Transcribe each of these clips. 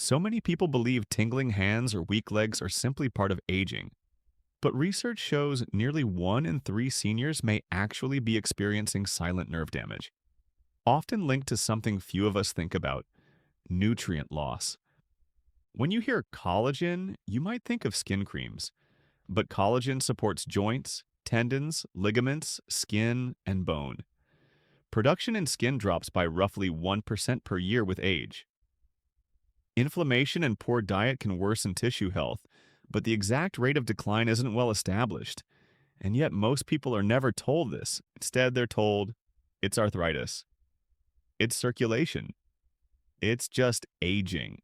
So many people believe tingling hands or weak legs are simply part of aging. But research shows nearly 1 in 3 seniors may actually be experiencing silent nerve damage, often linked to something few of us think about: nutrient loss. When you hear collagen, you might think of skin creams, but collagen supports joints, tendons, ligaments, skin, and bone. Production in skin drops by roughly 1% per year with age. Inflammation and poor diet can worsen tissue health, but the exact rate of decline isn't well established. And yet most people are never told this. Instead, they're told it's arthritis, it's circulation, it's just aging.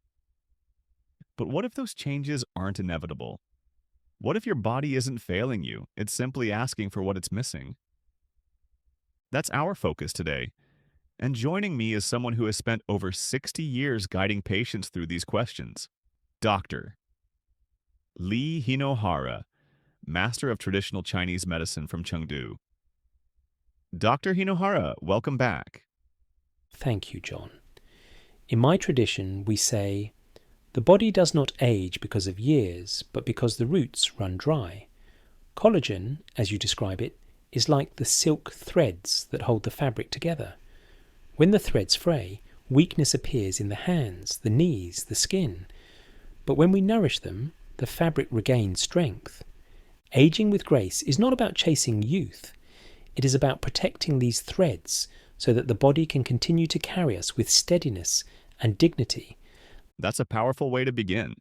But what if those changes aren't inevitable? What if your body isn't failing you? It's simply asking for what it's missing. That's our focus today. And joining me is someone who has spent over 60 years guiding patients through these questions. Dr. Lee Hinohara, Master of Traditional Chinese Medicine from Chengdu. Dr. Hinohara, welcome back. Thank you, John. In my tradition, we say, the body does not age because of years, but because the roots run dry. Collagen, as you describe it, is like the silk threads that hold the fabric together. When the threads fray, weakness appears in the hands, the knees, the skin. But when we nourish them, the fabric regains strength. Aging with grace is not about chasing youth. It is about protecting these threads so that the body can continue to carry us with steadiness and dignity. That's a powerful way to begin.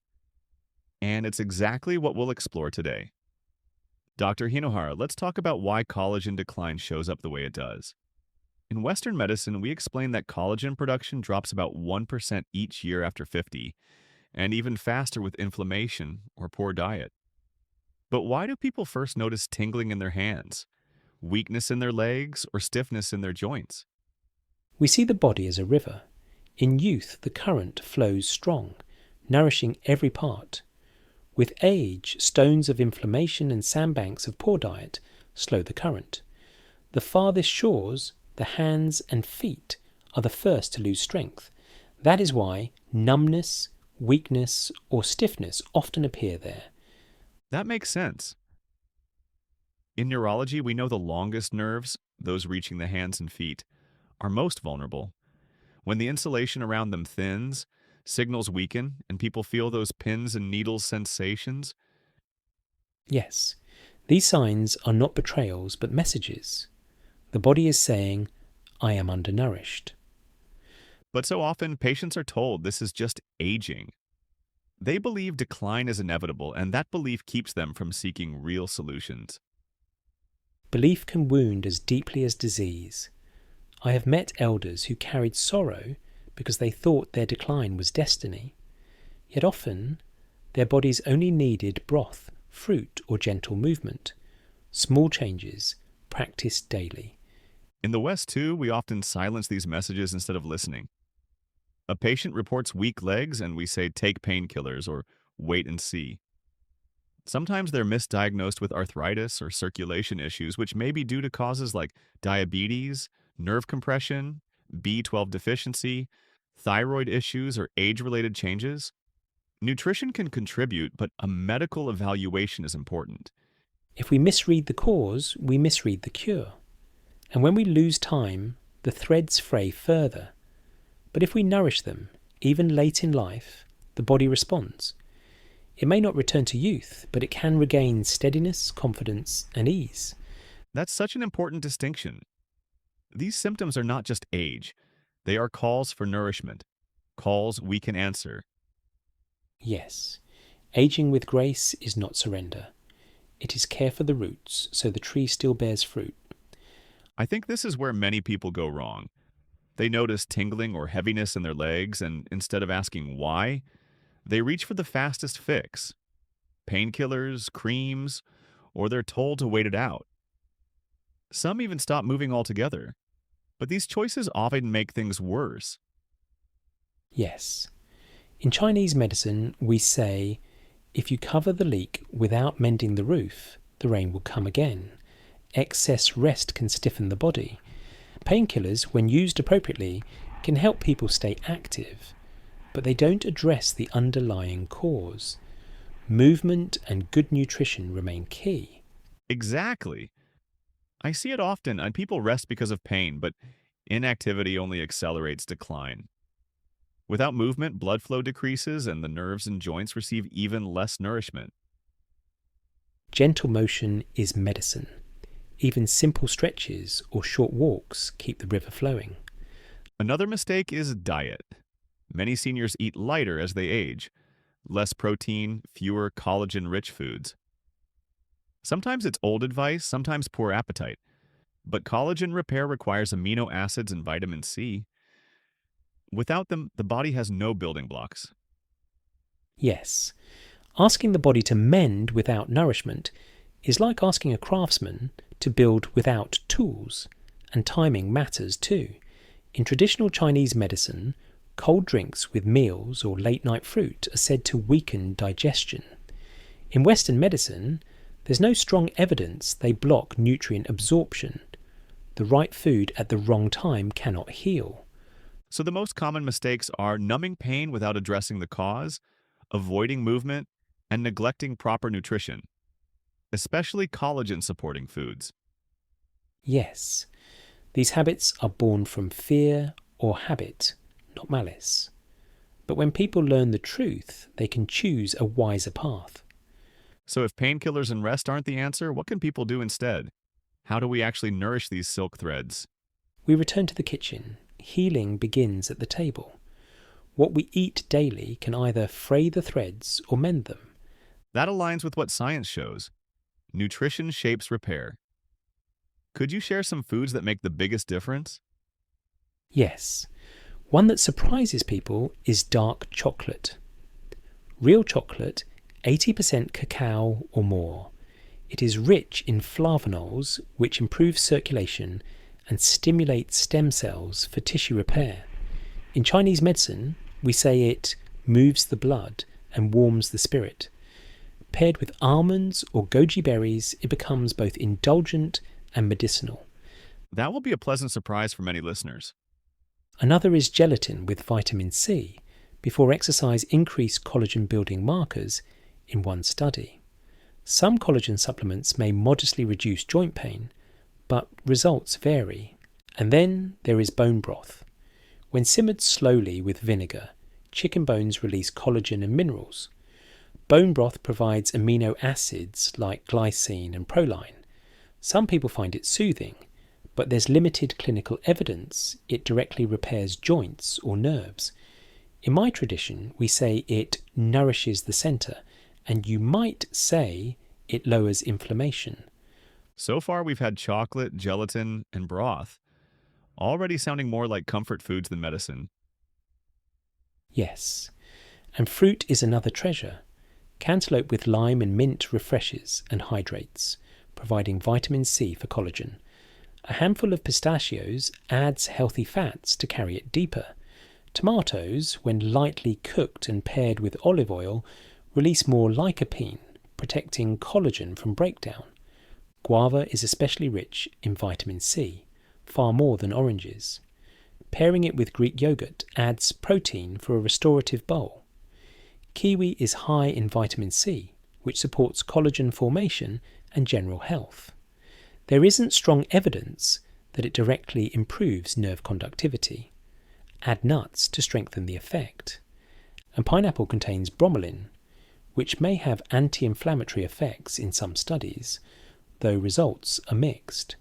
And it's exactly what we'll explore today. Dr. Hinohara, let's talk about why collagen decline shows up the way it does. In Western medicine, we explain that collagen production drops about 1% each year after 50, and even faster with inflammation or poor diet. But why do people first notice tingling in their hands, weakness in their legs, or stiffness in their joints? We see the body as a river. In youth, the current flows strong, nourishing every part. With age, stones of inflammation and sandbanks of poor diet slow the current. The farthest shores, the hands and feet, are the first to lose strength. That is why numbness, weakness, or stiffness often appear there. That makes sense. In neurology, we know the longest nerves, those reaching the hands and feet, are most vulnerable. When the insulation around them thins, signals weaken, and people feel those pins and needles sensations. Yes, these signs are not betrayals but messages. The body is saying, I am undernourished. But so often, patients are told this is just aging. They believe decline is inevitable, and that belief keeps them from seeking real solutions. Belief can wound as deeply as disease. I have met elders who carried sorrow because they thought their decline was destiny. Yet often, their bodies only needed broth, fruit, or gentle movement. Small changes, practiced daily. In the West, too, we often silence these messages instead of listening. A patient reports weak legs, and we say take painkillers or wait and see. Sometimes they're misdiagnosed with arthritis or circulation issues, which may be due to causes like diabetes, nerve compression, B12 deficiency, thyroid issues, or age-related changes. Nutrition can contribute, but a medical evaluation is important. If we misread the cause, we misread the cure. And when we lose time, the threads fray further. But if we nourish them, even late in life, the body responds. It may not return to youth, but it can regain steadiness, confidence, and ease. That's such an important distinction. These symptoms are not just age. They are calls for nourishment, calls we can answer. Yes, aging with grace is not surrender. It is care for the roots, so the tree still bears fruit. I think this is where many people go wrong. They notice tingling or heaviness in their legs, and instead of asking why, they reach for the fastest fix: painkillers, creams, or they're told to wait it out. Some even stop moving altogether. But these choices often make things worse. Yes. In Chinese medicine, we say, if you cover the leak without mending the roof, the rain will come again. Excess rest can stiffen the body. Painkillers, when used appropriately, can help people stay active. but they don't address the underlying cause. Movement and good nutrition remain key. Exactly. I see it often, and people rest because of pain, but inactivity only accelerates decline. Without movement, blood flow decreases and the nerves and joints receive even less nourishment. Gentle motion is medicine. Even simple stretches or short walks keep the river flowing. Another mistake is diet. Many seniors eat lighter as they age, less protein, fewer collagen-rich foods. Sometimes it's old advice, sometimes poor appetite. But collagen repair requires amino acids and vitamin C. Without them, the body has no building blocks. Yes, asking the body to mend without nourishment is like asking a craftsman to build without tools, and timing matters too. In traditional Chinese medicine, cold drinks with meals or late-night fruit are said to weaken digestion. In Western medicine, there's no strong evidence they block nutrient absorption. The right food at the wrong time cannot heal. So the most common mistakes are numbing pain without addressing the cause, avoiding movement, and neglecting proper nutrition, especially collagen-supporting foods. Yes, these habits are born from fear or habit, not malice. But when people learn the truth, they can choose a wiser path. So if painkillers and rest aren't the answer, what can people do instead? How do we actually nourish these silk threads? We return to the kitchen. Healing begins at the table. What we eat daily can either fray the threads or mend them. That aligns with what science shows. Nutrition shapes repair. Could you share some foods that make the biggest difference? Yes, one that surprises people is dark chocolate. Real chocolate, 80% cacao or more. It is rich in flavonols, which improve circulation and stimulate stem cells for tissue repair. In Chinese medicine, we say it moves the blood and warms the spirit. Paired with almonds or goji berries, it becomes both indulgent and medicinal. That will be a pleasant surprise for many listeners. Another is gelatin with vitamin C. Before exercise increased collagen building markers in one study. Some collagen supplements may modestly reduce joint pain, but results vary. And then there is bone broth. When simmered slowly with vinegar, chicken bones release collagen and minerals. Bone broth provides amino acids like glycine and proline. Some people find it soothing, but there's limited clinical evidence it directly repairs joints or nerves. In my tradition, we say it nourishes the centre, and you might say it lowers inflammation. So far, we've had chocolate, gelatin, and broth, already sounding more like comfort foods than medicine. Yes, and fruit is another treasure. Cantaloupe with lime and mint refreshes and hydrates, providing vitamin C for collagen. A handful of pistachios adds healthy fats to carry it deeper. Tomatoes, when lightly cooked and paired with olive oil, release more lycopene, protecting collagen from breakdown. Guava is especially rich in vitamin C, far more than oranges. Pairing it with Greek yogurt adds protein for a restorative bowl. Kiwi is high in vitamin C, which supports collagen formation and general health. There isn't strong evidence that it directly improves nerve conductivity. Add nuts to strengthen the effect. And pineapple contains bromelain, which may have anti-inflammatory effects in some studies, though results are mixed.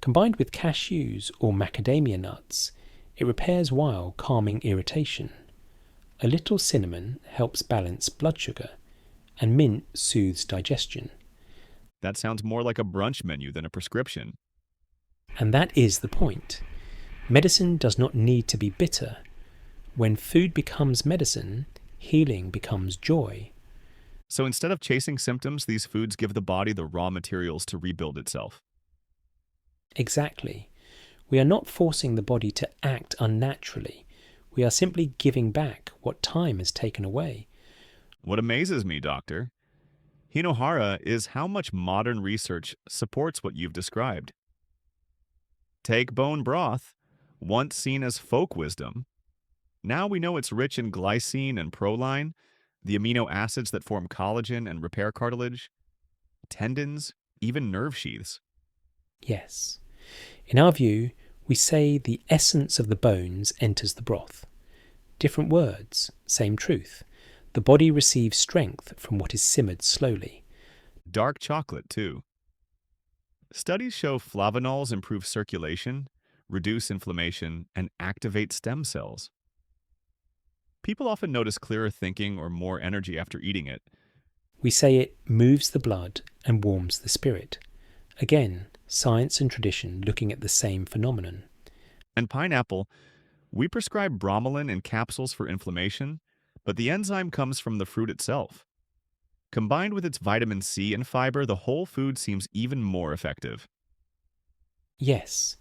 Combined with cashews or macadamia nuts, it repairs while calming irritation. A little cinnamon helps balance blood sugar, and mint soothes digestion. That sounds more like a brunch menu than a prescription. And that is the point. Medicine does not need to be bitter. When food becomes medicine, healing becomes joy. So instead of chasing symptoms, these foods give the body the raw materials to rebuild itself. Exactly. We are not forcing the body to act unnaturally. We are simply giving back what time has taken away. What amazes me, Doctor, Hinohara, is how much modern research supports what you've described. Take bone broth, once seen as folk wisdom. Now we know it's rich in glycine and proline, the amino acids that form collagen and repair cartilage, tendons, even nerve sheaths. Yes. In our view, we say the essence of the bones enters the broth. Different words, same truth. The body receives strength from what is simmered slowly. Dark chocolate, too. Studies show flavonols improve circulation, reduce inflammation, and activate stem cells. People often notice clearer thinking or more energy after eating it. We say it moves the blood and warms the spirit. Again, science and tradition looking at the same phenomenon. And pineapple, we prescribe bromelain in capsules for inflammation, but the enzyme comes from the fruit itself. Combined with its vitamin C and fiber, the whole food seems even more effective. Yes,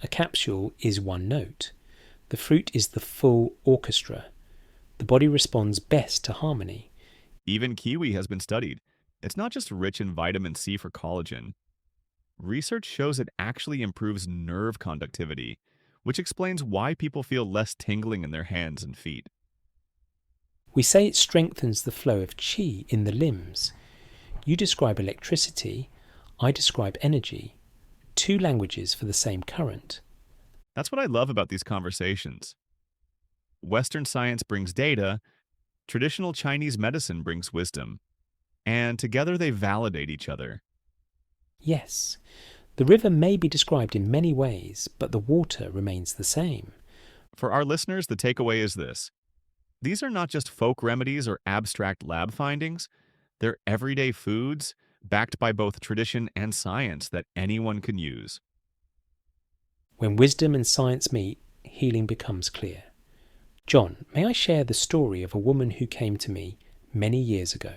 a capsule is one note. The fruit is the full orchestra. The body responds best to harmony. Even kiwi has been studied. It's not just rich in vitamin C for collagen. Research shows it actually improves nerve conductivity, which explains why people feel less tingling in their hands and feet. We say it strengthens the flow of qi in the limbs. You describe electricity, I describe energy. Two languages for the same current. That's what I love about these conversations. Western science brings data, traditional Chinese medicine brings wisdom, and together they validate each other. Yes, the river may be described in many ways, but the water remains the same. For our listeners, the takeaway is this. These are not just folk remedies or abstract lab findings. They're everyday foods backed by both tradition and science that anyone can use. When wisdom and science meet, healing becomes clear. John, may I share the story of a woman who came to me many years ago?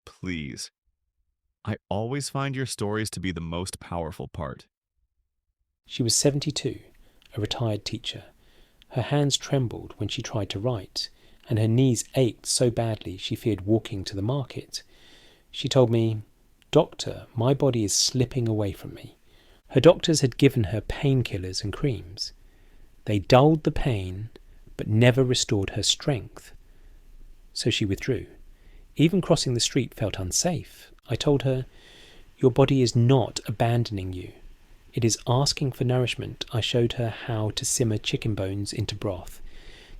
Please. I always find your stories to be the most powerful part. She was 72, a retired teacher. Her hands trembled when she tried to write, and her knees ached so badly she feared walking to the market. She told me, "Doctor, my body is slipping away from me." Her doctors had given her painkillers and creams. They dulled the pain, but never restored her strength. So she withdrew. Even crossing the street felt unsafe. I told her, "Your body is not abandoning you. It is asking for nourishment." I showed her how to simmer chicken bones into broth,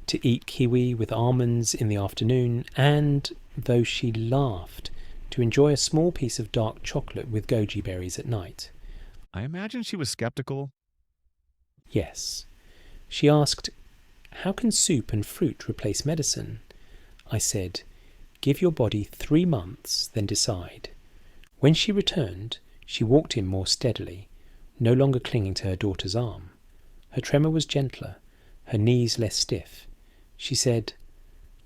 to eat kiwi with almonds in the afternoon, and, though she laughed, to enjoy a small piece of dark chocolate with goji berries at night. I imagine she was skeptical. Yes. She asked, "How can soup and fruit replace medicine?" I said, "Give your body 3 months, then decide." When she returned, she walked in more steadily, no longer clinging to her daughter's arm. Her tremor was gentler, her knees less stiff. She said,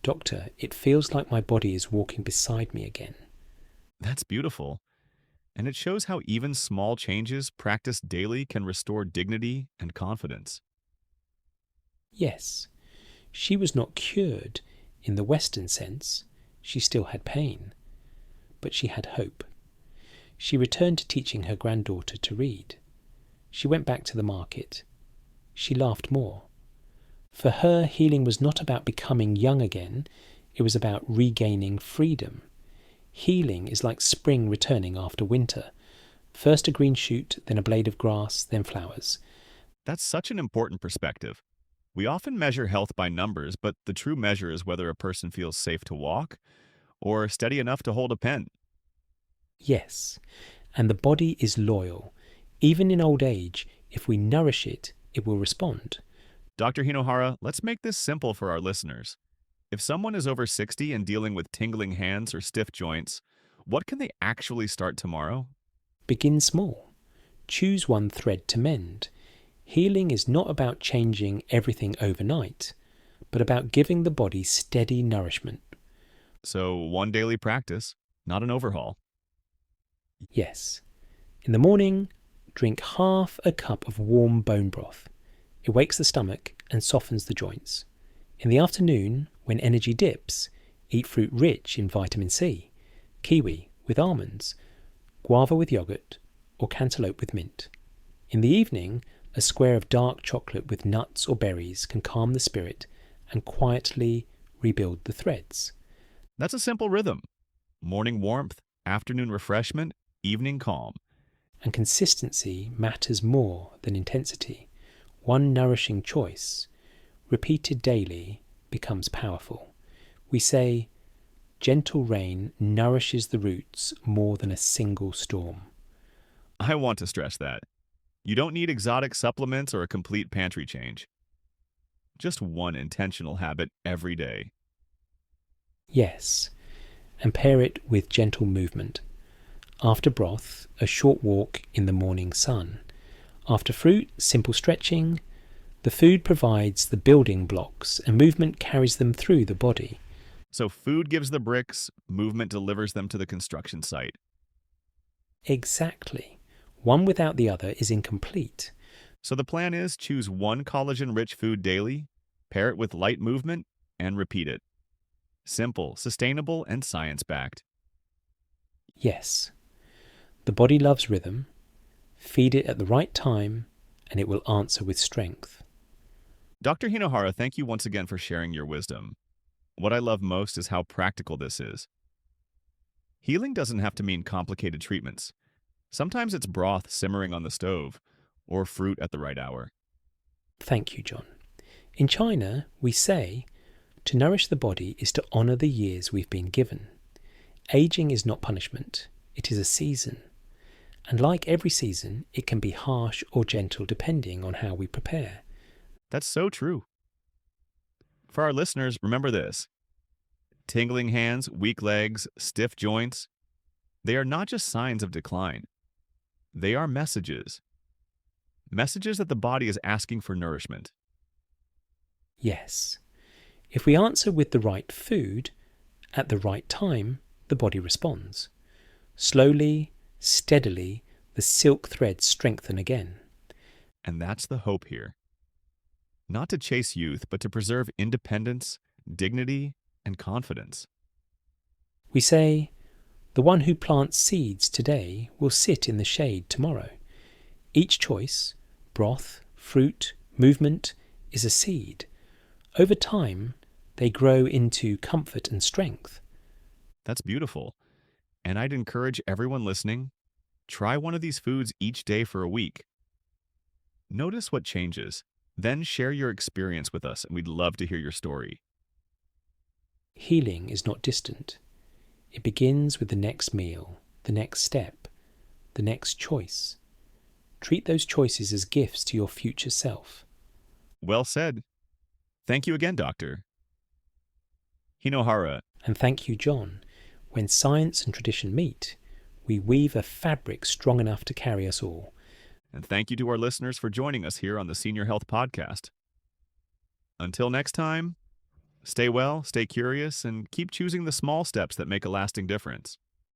"Doctor, it feels like my body is walking beside me again." That's beautiful. And it shows how even small changes practiced daily can restore dignity and confidence. Yes, she was not cured in the Western sense. She still had pain, but she had hope. She returned to teaching her granddaughter to read. She went back to the market. She laughed more. For her, healing was not about becoming young again. It was about regaining freedom. Healing is like spring returning after winter. First a green shoot, then a blade of grass, then flowers. That's such an important perspective. We often measure health by numbers, but the true measure is whether a person feels safe to walk or steady enough to hold a pen. Yes, and the body is loyal. Even in old age, if we nourish it, it will respond. Dr. Hinohara, let's make this simple for our listeners. If someone is over 60 and dealing with tingling hands or stiff joints, what can they actually start tomorrow? Begin small. Choose one thread to mend. Healing is not about changing everything overnight, but about giving the body steady nourishment. So, one daily practice, not an overhaul. Yes. In the morning, drink half a cup of warm bone broth. It wakes the stomach and softens the joints. In the afternoon, when energy dips, eat fruit rich in vitamin C, kiwi with almonds, guava with yogurt, or cantaloupe with mint. In the evening, a square of dark chocolate with nuts or berries can calm the spirit and quietly rebuild the threads. That's a simple rhythm. Morning warmth, afternoon refreshment, evening calm. And consistency matters more than intensity. One nourishing choice, repeated daily, becomes powerful. We say, gentle rain nourishes the roots more than a single storm. I want to stress that. You don't need exotic supplements or a complete pantry change. Just one intentional habit every day. Yes, and pair it with gentle movement. After broth, a short walk in the morning sun. After fruit, simple stretching. The food provides the building blocks and movement carries them through the body. So food gives the bricks, movement delivers them to the construction site. Exactly. One without the other is incomplete. So the plan is choose one collagen-rich food daily, pair it with light movement, and repeat it. Simple, sustainable, and science-backed. Yes. The body loves rhythm. Feed it at the right time, and it will answer with strength. Dr. Hinohara, thank you once again for sharing your wisdom. What I love most is how practical this is. Healing doesn't have to mean complicated treatments. Sometimes it's broth simmering on the stove, or fruit at the right hour. Thank you, John. In China, we say, to nourish the body is to honour the years we've been given. Aging is not punishment, it is a season. And like every season, it can be harsh or gentle depending on how we prepare. That's so true. For our listeners, remember this. Tingling hands, weak legs, stiff joints, they are not just signs of decline. They are messages. Messages that the body is asking for nourishment. Yes. If we answer with the right food, at the right time, the body responds. Slowly, steadily, the silk threads strengthen again. And that's the hope here. Not to chase youth, but to preserve independence, dignity, and confidence. We say, the one who plants seeds today will sit in the shade tomorrow. Each choice, broth, fruit, movement, is a seed. Over time, they grow into comfort and strength. That's beautiful. And I'd encourage everyone listening, try one of these foods each day for a week. Notice what changes. Then share your experience with us, and we'd love to hear your story. Healing is not distant. It begins with the next meal, the next step, the next choice. Treat those choices as gifts to your future self. Well said. Thank you again, Doctor Hinohara. And thank you, John. When science and tradition meet, we weave a fabric strong enough to carry us all. And thank you to our listeners for joining us here on the Senior Health Podcast. Until next time, stay well, stay curious, and keep choosing the small steps that make a lasting difference.